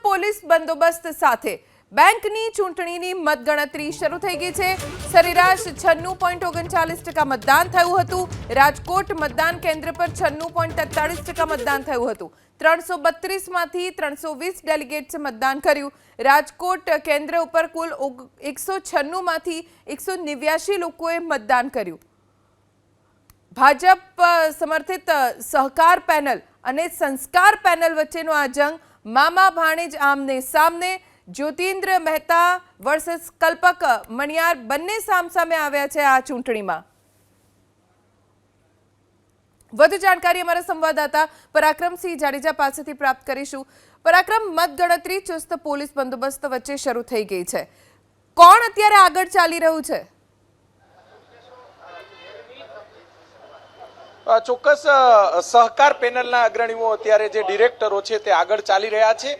Police બંદોબસ્ત સાથે બેંકની ચૂંટણીની મતગણતરી શરૂ થઈ ગઈ છે। સરેરાશ 96.39% મતદાન થયું હતું। રાજકોટ મતદાન કેન્દ્ર પર 96.43% મતદાન થયું હતું। 332 માંથી 320 ડેલિગેટ્સ મતદાન કર્યું। રાજકોટ કેન્દ્ર ઉપર કુલ 196 માંથી 189 લોકોએ મતદાન કર્યું। ભાજપ સમર્થિત સહકાર પેનલ અને સંસ્કાર પેનલ વચ્ચેનો આ જંગ મામા ભાણેજ આમને સામને। જ્યોતિન્દ્ર મહેતા વર્સસ કલ્પક મણિયાર બંને સામસામે આવ્યા છે આ ચૂંટણીમાં। વધુ જાણકારી અમારા સંવાદદાતા પરાક્રમસિંહ જાડેજા પાસેથી પ્રાપ્ત કરીશું। પરાક્રમ, મતગણતરી ચુસ્ત પોલીસ બંદોબસ્ત વચ્ચે શરૂ થઈ ગઈ છે। કોણ અત્યારે આગળ ચાલી રહ્યું છે? ચોક્કસ સહકાર પેનલના અગ્રણીઓ અત્યારે જે ડિરેક્ટરો છે તે આગળ ચાલી રહ્યા છે।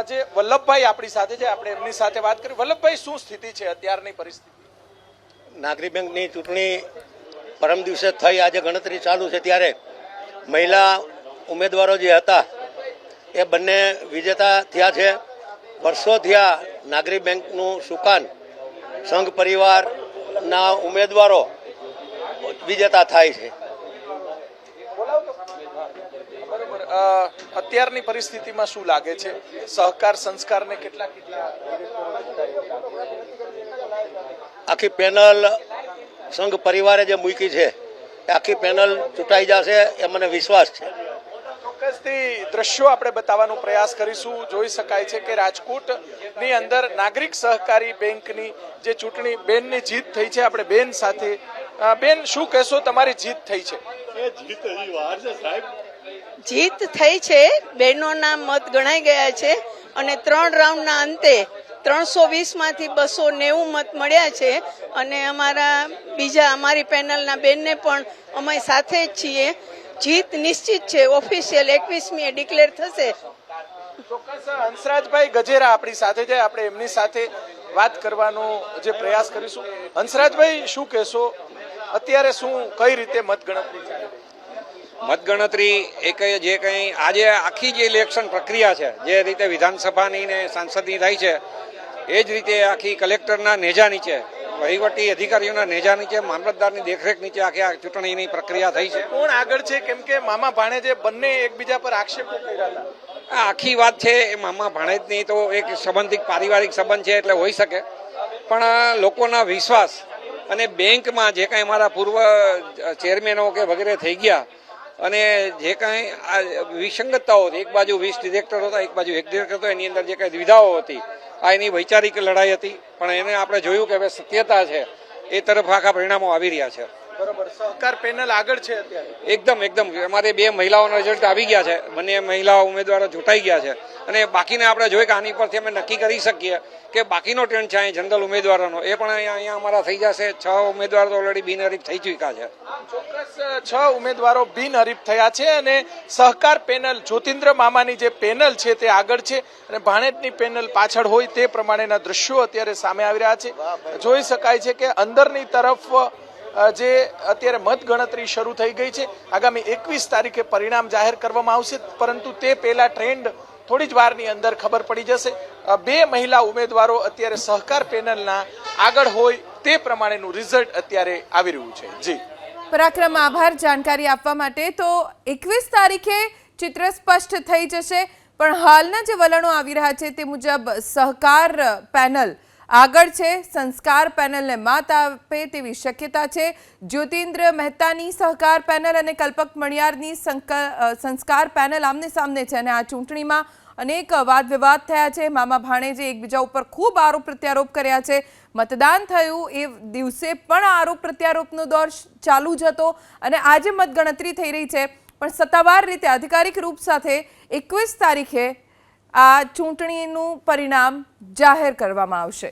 જે વલ્લભભાઈ આપણી સાથે છે, આપણે એમની સાથે વાત કરી। વલ્લભભાઈ, શું સ્થિતિ છે અત્યારની પરિસ્થિતિ? નાગરિક બેંકની ચૂંટણી પરમ દિવસે થઈ, આજે ગણતરી ચાલુ છે ત્યારે મહિલા ઉમેદવારો જે હતા એ બંને વિજેતા થયા છે। વર્ષો થયા નાગરિક બેંકનું સુકાન સંઘ પરિવારના ઉમેદવારો વિજેતા થાય છે। અત્યારની પરિસ્થિતિમાં શું લાગે છે? સહકાર સંસ્કારને કેટલા આખી પેનલ સંઘ પરિવારે જે મૂકી છે એ આખી પેનલ ચૂંટાઈ જશે એ મને વિશ્વાસ છે। ચોક્કસથી દ્રશ્યો આપણે બતાવવાનો પ્રયાસ કરીશું। જોઈ શકાય છે કે રાજકોટની અંદર નાગરિક સહકારી બેંકની જે ચૂંટણી બેનની જીત થઈ છે। આપણે બેન સાથે, બેન શું કહેશો, તમારી જીત થઈ છે? જીત થઈ છે, બહેનોના મત ગણાઈ ગયા છે અને 3 રાઉન્ડના અંતે 320 માંથી 290 મત મળ્યા છે અને અમારી પેનલના બેનને પણ અમે સાથે જ છીએ। જીત નિશ્ચિત છે, ઓફિશિયલ 21મીએ ડિક્લેર થશે। ચોક્કસ હંસરાજભાઈ ગજેરા આપણી સાથે છે, આપણે એમની સાથે વાત કરવાનો જે પ્રયાસ કરીશું। હંસરાજભાઈ, શું કહેશો, અત્યારે કઈ રીતે મતગણતરી ચાલે? મતગણતરી જે કંઈ આજે આખી જે ઇલેક્શન પ્રક્રિયા છે, જે રીતે વિધાનસભાની ને સાંસદની થાય છે એ જ રીતે આખી કલેક્ટરના નેજા નીચે, વહીવટી અધિકારીઓના નેજા નીચે, મામલતદારની દેખરેખ નીચે આખી આ ચૂંટણીની પ્રક્રિયા થઈ છે। કોણ આગળ છે? કેમ કે મામા ભાણેજે બંને એકબીજા પર આક્ષેપો કર્યા હતા। આ આખી વાત છે એ મામા ભાણેજની તો એક સંબંધિત પારિવારિક સંબંધ છે એટલે હોઈ શકે, પણ લોકોના વિશ્વાસ અને બેંકમાં જે કાંઈ અમારા પૂર્વ ચેરમેનો કે વગેરે થઈ ગયા અને જે કાંઈ આ વિસંગતતાઓ, એક બાજુ 20 ડિરેક્ટર હતા, એક બાજુ 1 ડિરેક્ટર હતો, એની અંદર જે કાંઈ દ્વિધાઓ હતી, આ એની વૈચારિક લડાઈ હતી, પણ એને આપણે જોયું કે હવે સત્યતા છે એ તરફ આખા પરિણામો આવી રહ્યા છે। બરોબર, સહકાર પેનલ આગળ છે અત્યારે? એકદમ અમારે 2 મહિલાઓનો રિઝલ્ટ આવી ગયા છે, બંને મહિલા ઉમેદવારો ચૂંટાઈ ગયા છે અને બાકીને આપણે જોઈએ કે આની પરથી અમે નક્કી કરી શકીએ કે બાકીનો ટ્રેન્ડ છે અહીં જનરલ ઉમેદવારોનો, એ પણ અહીંયા અમારા થઈ જશે। 6 ઉમેદવારો તો ઓલરેડી બિનહરીફ થઈ ચૂક્યા છે। ચોક્કસ 6 ઉમેદવારો બિનહરીફ થયા છે અને સહકાર પેનલ, જ્યોતિન્દ્ર મામાની જે પેનલ છે તે આગળ છે અને ભાણેજની પેનલ પાછળ હોય તે પ્રમાણેના દ્રશ્યો અત્યારે સામે આવી રહ્યા છે। જોઈ શકાય છે કે અંદરની તરફ જે અત્યારે મતગણતરી શરૂ થઈ ગઈ છે। આગામી 21 તારીખે પરિણામ જાહેર કરવામાં આવશે, પરંતુ તે પહેલા ટ્રેન્ડ થોડી જ વારની અંદર ખબર પડી જશે। 2 મહિલા ઉમેદવારો અત્યારે સહકાર પેનલના આગળ હોય તે પ્રમાણેનું રિઝલ્ટ અત્યારે આવી રહ્યું છે। જી પરાક્રમ, આભાર જાણકારી આપવા માટે। તો 21 તારીખે ચિત્ર સ્પષ્ટ થઈ જશે, પણ હાલના જે વલણો આવી રહ્યા છે તે મુજબ સહકાર પેનલ આગળ છે, સંસ્કાર પેનલને માત આપે તેવી શક્યતા છે। જ્યોતિન્દ્ર મહેતાની સહકાર પેનલ અને કલ્પક મણિયારની સંસ્કાર પેનલ આમને સામને છે અને આ ચૂંટણીમાં અનેક વાદ વિવાદ થયા છે। મામા ભાણેજે એકબીજા ઉપર ખૂબ આરોપ પ્રત્યારોપ કર્યા છે। મતદાન થયું એ દિવસે પણ આરોપ પ્રત્યારોપનો દોર ચાલુ જ હતો અને આજે મતગણતરી થઈ રહી છે, પણ સત્તાવાર રીતે આધિકારિક રૂપ સાથે 21 તારીખે આ ચૂંટણીનું પરિણામ જાહેર કરવામાં આવશે।